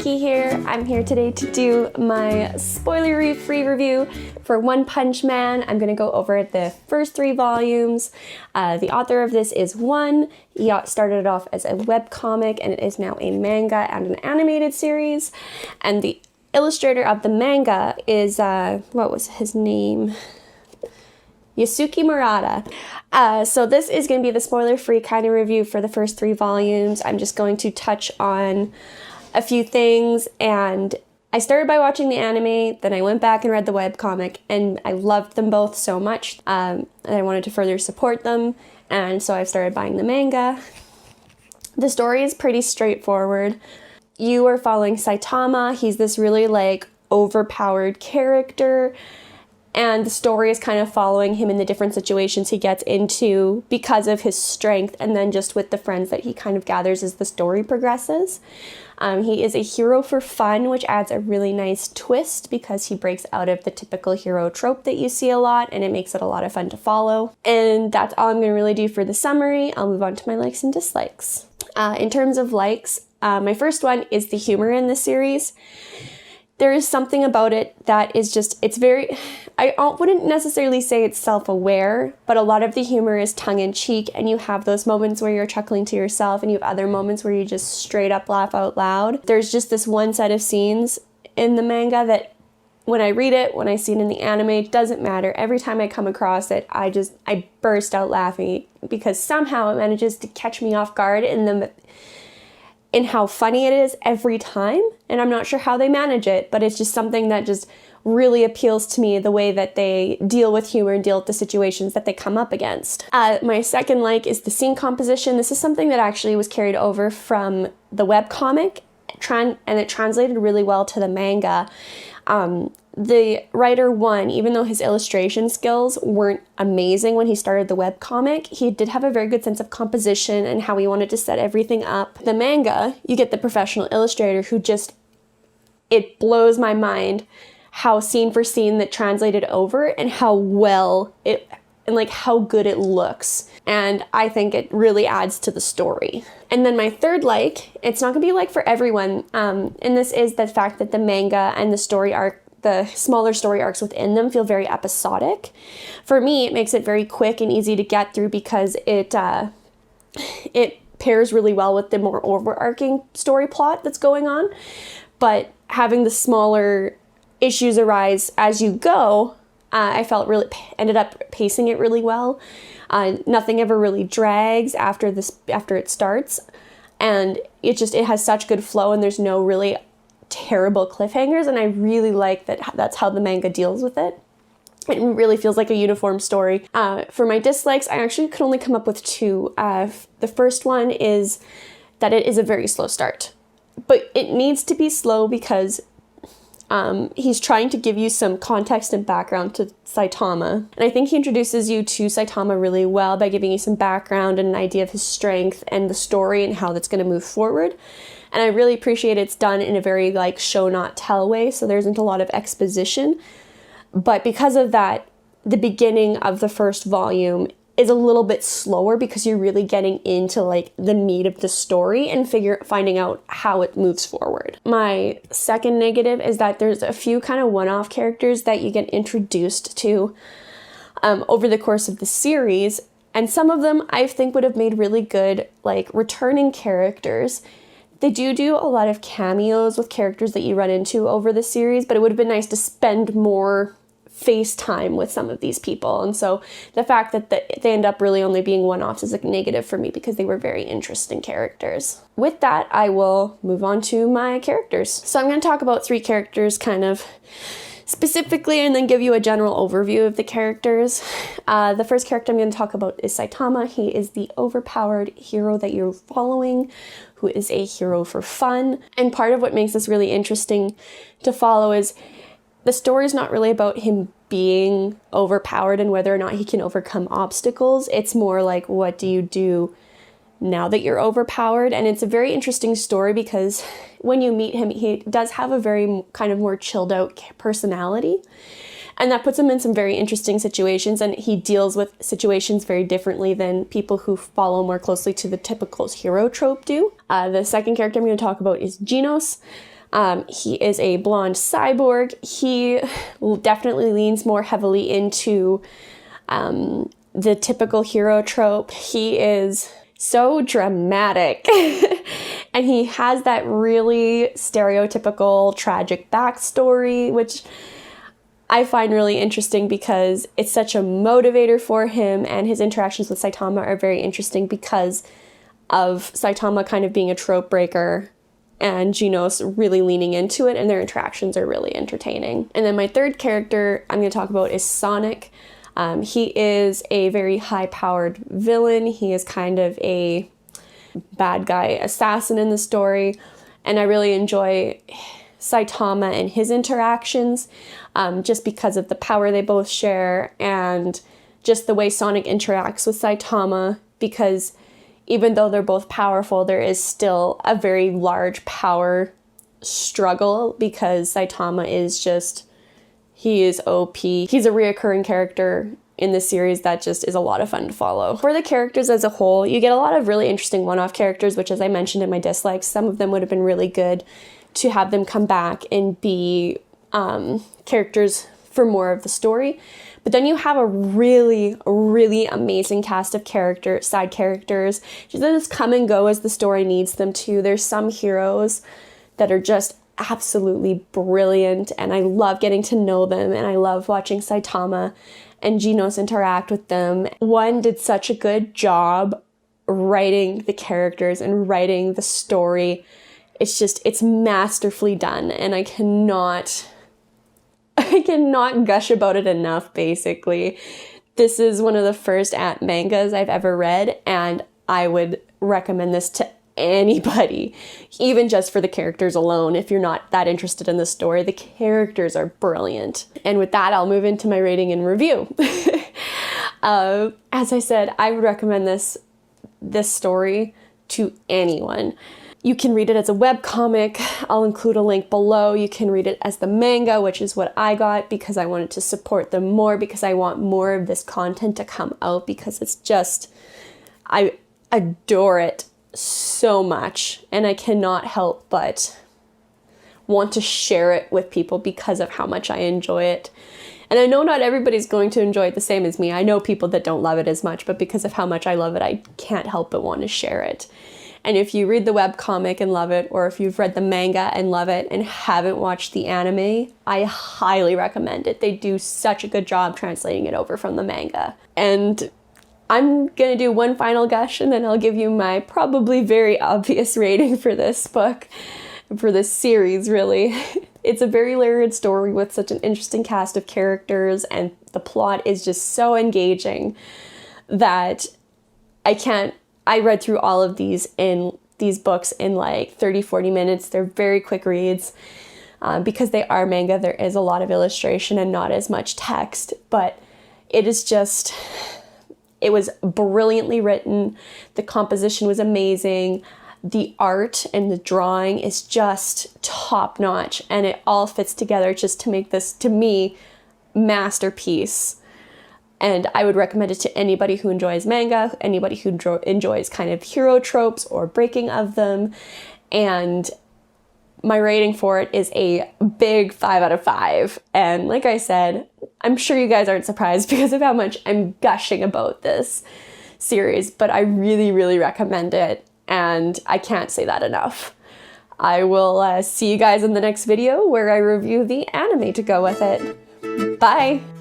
Nikki here. I'm here today to do my spoiler-free review for One Punch Man. I'm going to go over the first 3 volumes. The author of this is One. He started off as a webcomic and it is now a manga and an animated series. And the illustrator of the manga is, what was his name? Yasuki Murata. So this is going to be the spoiler-free kind of review for the first 3 volumes. I'm just going to touch on a few things, and I started by watching the anime, then I went back and read the webcomic, and I loved them both so much, and I wanted to further support them, and so I've started buying the manga. The story is pretty straightforward. You are following Saitama. He's this really overpowered character, and the story is kind of following him in the different situations he gets into because of his strength, and then just with the friends that he kind of gathers as the story progresses. He is a hero for fun, which adds a really nice twist because he breaks out of the typical hero trope that you see a lot, and it makes it a lot of fun to follow. And that's all I'm going to really do for the summary. I'll move on to my likes and dislikes. In terms of likes, my first one is the humor in the series. There is something about it that is just, it's very, I wouldn't necessarily say it's self-aware, but a lot of the humor is tongue-in-cheek, and you have those moments where you're chuckling to yourself, and you have other moments where you just straight up laugh out loud. There's just this one set of scenes in the manga that when I read it, when I see it in the anime, it doesn't matter. Every time I come across it, I burst out laughing because somehow it manages to catch me off guard in how funny it is every time, and I'm not sure how they manage it, but it's just something that just really appeals to me, the way that they deal with humor and deal with the situations that they come up against. My second like is the scene composition. This is something that actually was carried over from the webcomic, and it translated really well to the manga. The writer One, even though his illustration skills weren't amazing when he started the webcomic, he did have a very good sense of composition and how he wanted to set everything up. The manga, you get the professional illustrator who just, it blows my mind how scene for scene that translated over and how well it, and how good it looks. And I think it really adds to the story. And then my third like, it's not gonna be for everyone, and this is the fact that the manga and the story arc, the smaller story arcs within them, feel very episodic. For me, it makes it very quick and easy to get through because it pairs really well with the more overarching story plot that's going on. But having the smaller issues arise as you go, I felt really ended up pacing it really well. Nothing ever really drags after it starts, and it has such good flow, and there's no really terrible cliffhangers, and I really like that's how the manga deals with it. It really feels like a uniform story. For my dislikes, I actually could only come up with 2. The first one is that it is a very slow start, but it needs to be slow because he's trying to give you some context and background to Saitama. And I think he introduces you to Saitama really well by giving you some background and an idea of his strength and the story and how that's going to move forward. And I really appreciate it's done in a very show not tell way, so there isn't a lot of exposition. But because of that, the beginning of the first volume is a little bit slower because you're really getting into the meat of the story and finding out how it moves forward. My second negative is that there's a few kind of one-off characters that you get introduced to over the course of the series, and some of them I think would have made really good returning characters. They do a lot of cameos with characters that you run into over the series, but it would have been nice to spend more face time with some of these people. And so the fact that they end up really only being one-offs is a negative for me because they were very interesting characters. With that, I will move on to my characters. So I'm going to talk about 3 characters kind of specifically and then give you a general overview of the characters. The first character I'm going to talk about is Saitama. He is the overpowered hero that you're following, who is a hero for fun. And part of what makes this really interesting to follow is the story is not really about him being overpowered and whether or not he can overcome obstacles. It's more what do you do now that you're overpowered? And it's a very interesting story because when you meet him, he does have a very kind of more chilled out personality. And that puts him in some very interesting situations, and he deals with situations very differently than people who follow more closely to the typical hero trope do. The second character I'm going to talk about is Genos. He is a blonde cyborg. He definitely leans more heavily into the typical hero trope. He is so dramatic and he has that really stereotypical tragic backstory, which I find really interesting because it's such a motivator for him, and his interactions with Saitama are very interesting because of Saitama kind of being a trope breaker and Genos really leaning into it, and their interactions are really entertaining. And then my third character I'm going to talk about is Sonic. He is a very high-powered villain. He is kind of a bad guy assassin in the story, and I really enjoy Saitama and his interactions just because of the power they both share and just the way Sonic interacts with Saitama, because even though they're both powerful, there is still a very large power struggle because Saitama is just, he is OP. He's a reoccurring character in this series that just is a lot of fun to follow. For the characters as a whole, you get a lot of really interesting one-off characters, which, as I mentioned in my dislikes, some of them would have been really good to have them come back and be characters for more of the story. But then you have a really, really amazing cast of side characters. They just come and go as the story needs them to. There's some heroes that are just absolutely brilliant, and I love getting to know them, and I love watching Saitama and Genos interact with them. One did such a good job writing the characters and writing the story. It's masterfully done, and I cannot gush about it enough, basically. This is one of the first mangas I've ever read, and I would recommend this to anybody, even just for the characters alone. If you're not that interested in the story, the characters are brilliant. And with that, I'll move into my rating and review. As I said, I would recommend this story to anyone. You can read it as a webcomic. I'll include a link below. You can read it as the manga, which is what I got because I wanted to support them more, because I want more of this content to come out, because it's just, I adore it so much, and I cannot help but want to share it with people because of how much I enjoy it. And I know not everybody's going to enjoy it the same as me. I know people that don't love it as much, but because of how much I love it, I can't help but want to share it. And if you read the webcomic and love it, or if you've read the manga and love it and haven't watched the anime, I highly recommend it. They do such a good job translating it over from the manga. And I'm gonna do one final gush, and then I'll give you my probably very obvious rating for this book, for this series, really. It's a very layered story with such an interesting cast of characters, and the plot is just so engaging that I read through all of these books in like 30-40 minutes. They're very quick reads. Because they are manga, there is a lot of illustration and not as much text, but it was brilliantly written. The composition was amazing. The art and the drawing is just top notch, and it all fits together just to make this, to me, masterpiece. And I would recommend it to anybody who enjoys manga, anybody who enjoys kind of hero tropes or breaking of them. And my rating for it is a big 5 out of 5. And like I said, I'm sure you guys aren't surprised because of how much I'm gushing about this series, but I really, really recommend it. And I can't say that enough. I will see you guys in the next video where I review the anime to go with it. Bye!